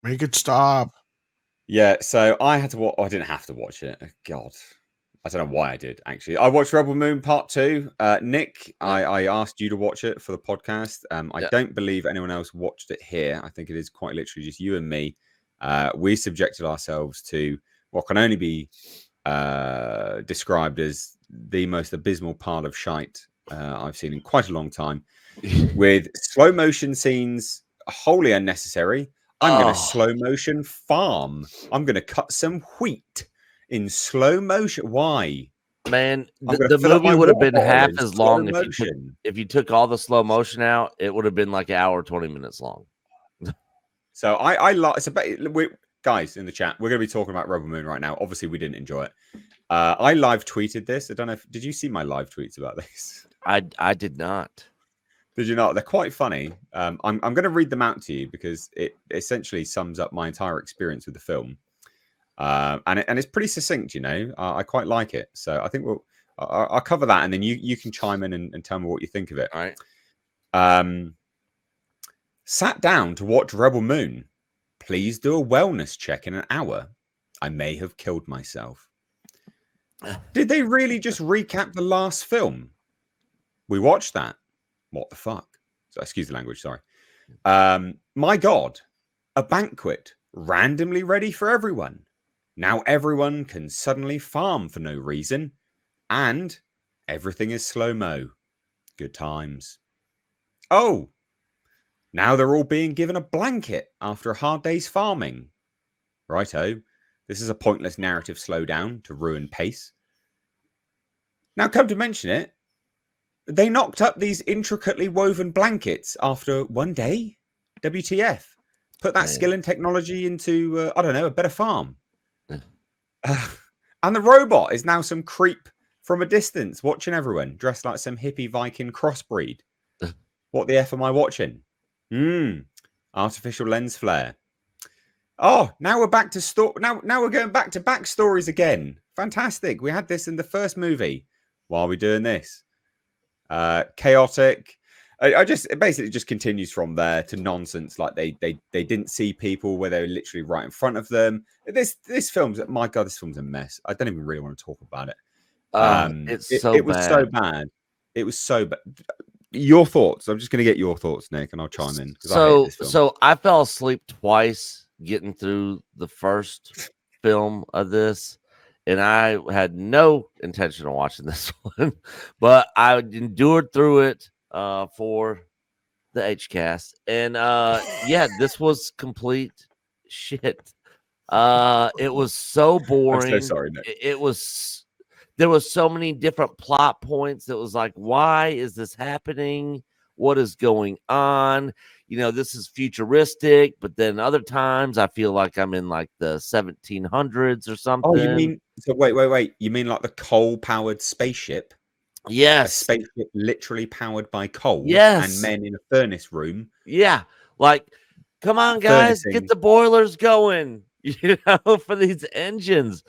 Make it stop. Yeah, so I had to watch. I didn't have to watch it. God, I don't know why I did. Actually, I watched Rebel Moon Part Two. Nick, Yeah. I asked you to watch it for the podcast. I Yeah. don't believe anyone else watched it here. I think it is quite literally just you and me. We subjected ourselves to what can only be described as the most abysmal pile of shite I've seen in quite a long time, with slow motion scenes wholly unnecessary. I'm going to slow motion farm. I'm going to cut some wheat in slow motion. Why? Man, I'm going to the fill up movie my would have water been bottle half in as slow long motion. if you took all the slow motion out. It would have been like an hour, 20 minutes long. So I like. So guys in the chat, we're going to be talking about Rebel Moon right now. Obviously, we didn't enjoy it. I live tweeted this. I don't know if did you see my live tweets about this? I did not. Did you not? They're quite funny. I'm going to read them out to you because it essentially sums up my entire experience with the film, and it's pretty succinct. You know, I quite like it. So I think I'll cover that, and then you can chime in and tell me what you think of it. All right. Sat down to watch Rebel Moon. Please do a wellness check in an hour. I may have killed myself. Did they really just recap the last film? We watched that. What the fuck? So, excuse the language, sorry. My God, a banquet randomly ready for everyone. Now everyone can suddenly farm for no reason, and everything is slow-mo. Good times. Oh, now they're all being given a blanket after a hard day's farming. Righto, this is a pointless narrative slowdown to ruin pace. Now, come to mention it, they knocked up these intricately woven blankets after one day. WTF? Put that skill and technology into, I don't know, a better farm. And the robot is now some creep from a distance watching everyone dressed like some hippie Viking crossbreed. What the F am I watching? Artificial lens flare. Oh, now we're back to now we're going back to backstories again. Fantastic. We had this in the first movie. Why are we doing this? Chaotic. It basically just continues from there to nonsense. Like they didn't see people where they were literally right in front of them. This film's, my God, this film's a mess. I don't even really want to talk about it. It was so bad. It was so bad. Your thoughts? I'm just going to get your thoughts, Nick, and I'll chime in because I hate this film. So I fell asleep twice getting through the first film of this, and I had no intention of watching this one, but I endured through it for the HCast, and yeah, this was complete shit. It was so boring. I'm so sorry, Nick. There was so many different plot points that was like, why is this happening? What is going on? You know, this is futuristic, but then other times I feel like I'm in like the 1700s or something. Oh, you mean, so wait. You mean like the coal-powered spaceship? Yes. A spaceship literally powered by coal. Yes. And men in a furnace room. Yeah. Like, come on, guys, get the boilers going, you know, for these engines.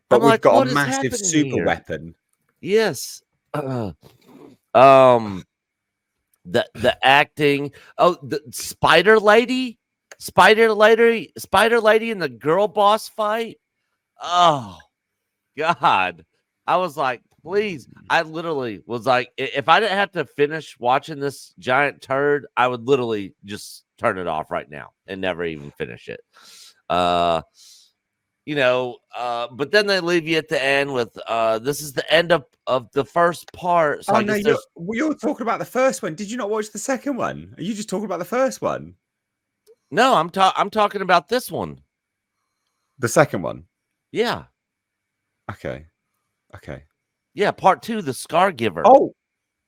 But we've got a massive super weapon. Yes. The acting. Oh, the spider lady and the girl boss fight. Oh God. I was like, please. I literally was like, if I didn't have to finish watching this giant turd, I would literally just turn it off right now and never even finish it. You know, but then they leave you at the end with this is the end of the first part. So no, you're talking about the first one. Did you not watch the second one? Are you just talking about the first one? No, I'm talking about this one. The second one? Yeah. Okay. Yeah, part 2, the Scargiver. Oh,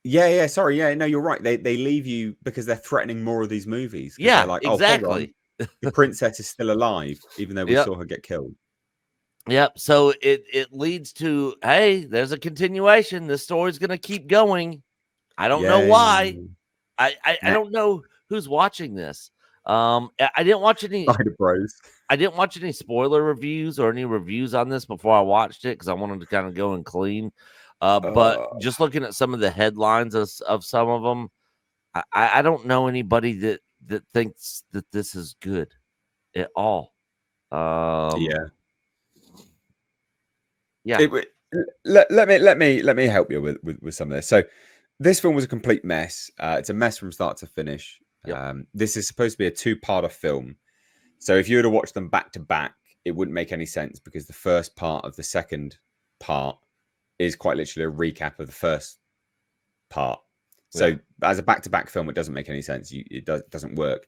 yeah. Sorry, yeah. No, you're right. They leave you because they're threatening more of these movies. Yeah, they're like, exactly. The princess is still alive, even though we saw her get killed. Yep. So it leads to, hey, there's a continuation. This story's gonna keep going. I don't know why. I don't know who's watching this. I didn't watch any. I didn't watch any spoiler reviews or any reviews on this before I watched it because I wanted to kind of go and clean. But just looking at some of the headlines of some of them, I don't know anybody that thinks that this is good. at all. Yeah. Let me help you with some of this. So this film was a complete mess. It's a mess from start to finish. Yep. This is supposed to be a two-parter film. So if you were to watch them back to back, it wouldn't make any sense because the first part of the second part is quite literally a recap of the first part. So as a back-to-back film, it doesn't make any sense. It doesn't work.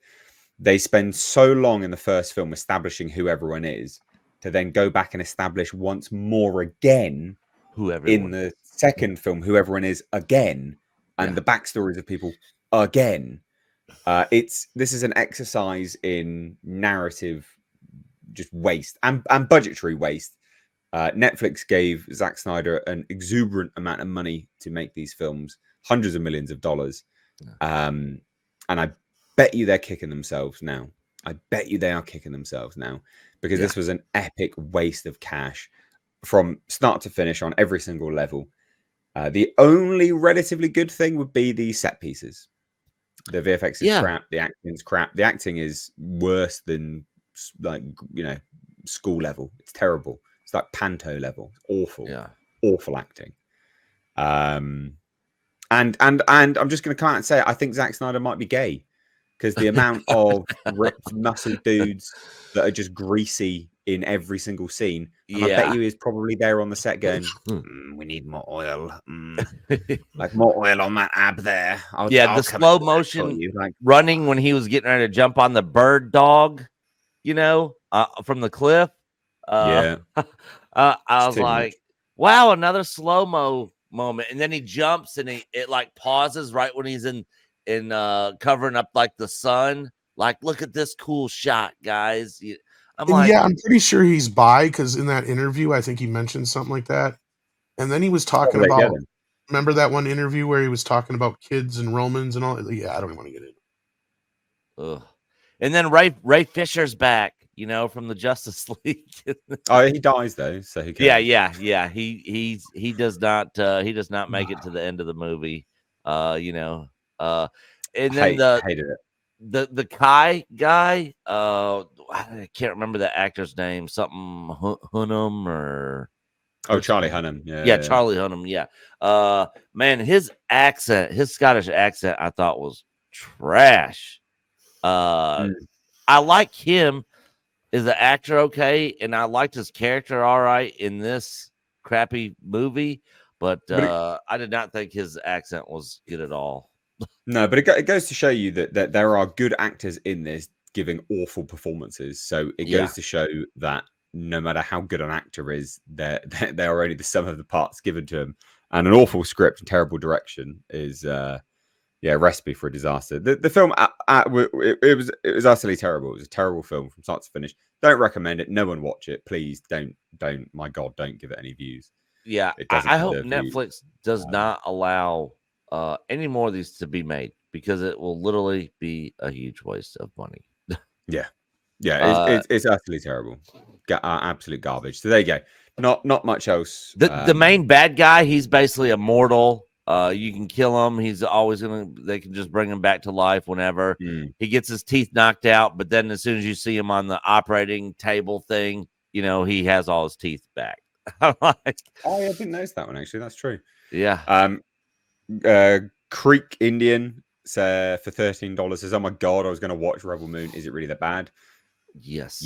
They spend so long in the first film establishing who everyone is to then go back and establish once more again in the second film who everyone is again, and the backstories of people again. This is an exercise in narrative just waste and budgetary waste. Netflix gave Zack Snyder an exuberant amount of money to make these films, hundreds of millions of dollars. And I bet you they're kicking themselves now. I bet you they are kicking themselves now because this was an epic waste of cash from start to finish on every single level. The only relatively good thing would be the set pieces. The VFX is crap. The acting's crap. The acting is worse than school level. It's terrible. It's like Panto level. It's awful. Yeah. Awful acting. And I'm just going to come out and say I think Zack Snyder might be gay because the amount of ripped muscle dudes that are just greasy in every single scene. And I bet you is probably there on the set going, we need more oil. Like more oil on that ab there. I'll the slow motion running when he was getting ready to jump on the bird dog, from the cliff. I was like, wow, another slow-mo moment. And then he jumps and it like pauses right when he's in covering up like the sun. Like, look at this cool shot, guys. I'm pretty sure he's bi because in that interview, I think he mentioned something like that. And then he was talking about, remember that one interview where he was talking about kids and Romans and all? Yeah, I don't even want to get into it. And then Ray Fisher's back, from the Justice League. He dies though, so he cares. Yeah. He does not make it to the end of the movie. And then hated it. The Kai guy, I can't remember the actor's name, something Hunnam or Charlie Hunnam. Charlie Hunnam. Yeah. Man, his Scottish accent, I thought was trash. I like him as an actor, okay, and I liked his character all right in this crappy movie, but I did not think his accent was good at all. No, but it goes to show you that there are good actors in this giving awful performances. So it goes to show that no matter how good an actor is, they're already the sum of the parts given to him. And an awful script and terrible direction is a recipe for a disaster. The film it was utterly terrible. It was a terrible film from start to finish. Don't recommend it. No one watch it, please. Don't. My God, don't give it any views. Yeah, I hope Netflix does not allow any more of these to be made because it will literally be a huge waste of money. It's utterly terrible. Absolute garbage. So there you go. Not much else. The main bad guy, he's basically immortal. You can kill him. He's always they can just bring him back to life whenever. He gets his teeth knocked out, but then as soon as you see him on the operating table thing, he has all his teeth back. I didn't notice that one actually. That's true. Yeah. Creek Indian for $13 says, "Oh my God, I was going to watch Rebel Moon. Is it really that bad?" Yes.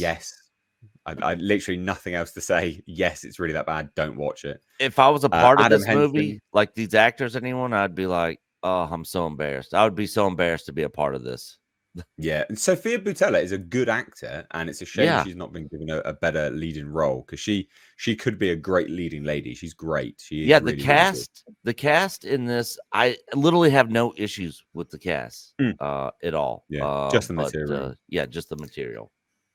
I literally nothing else to say. Yes, it's really that bad. Don't watch it. If I was a part of this movie, like these actors, anyone, I'd be like, oh, I'm so embarrassed. I would be so embarrassed to be a part of this. Yeah, and Sophia Boutella is a good actor, and it's a shame she's not been given a better leading role because she could be a great leading lady. She's great. The cast in this, I literally have no issues with the cast at all. Yeah, just the material. Just the material.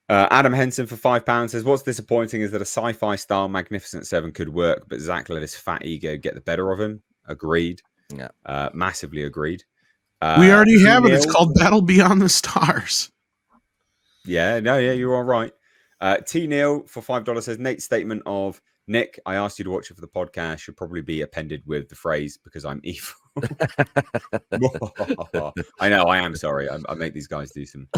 Adam Henson for £5 says, "What's disappointing is that a sci-fi style Magnificent Seven could work, but Zach let his fat ego get the better of him." Agreed. Yeah, massively agreed. We already have it. It's called Battle Beyond the Stars. Yeah, you're all right. T Neil for $5 says, "Nate's statement of Nick, I asked you to watch it for the podcast should probably be appended with the phrase because I'm evil." I know. I am sorry. I make these guys do some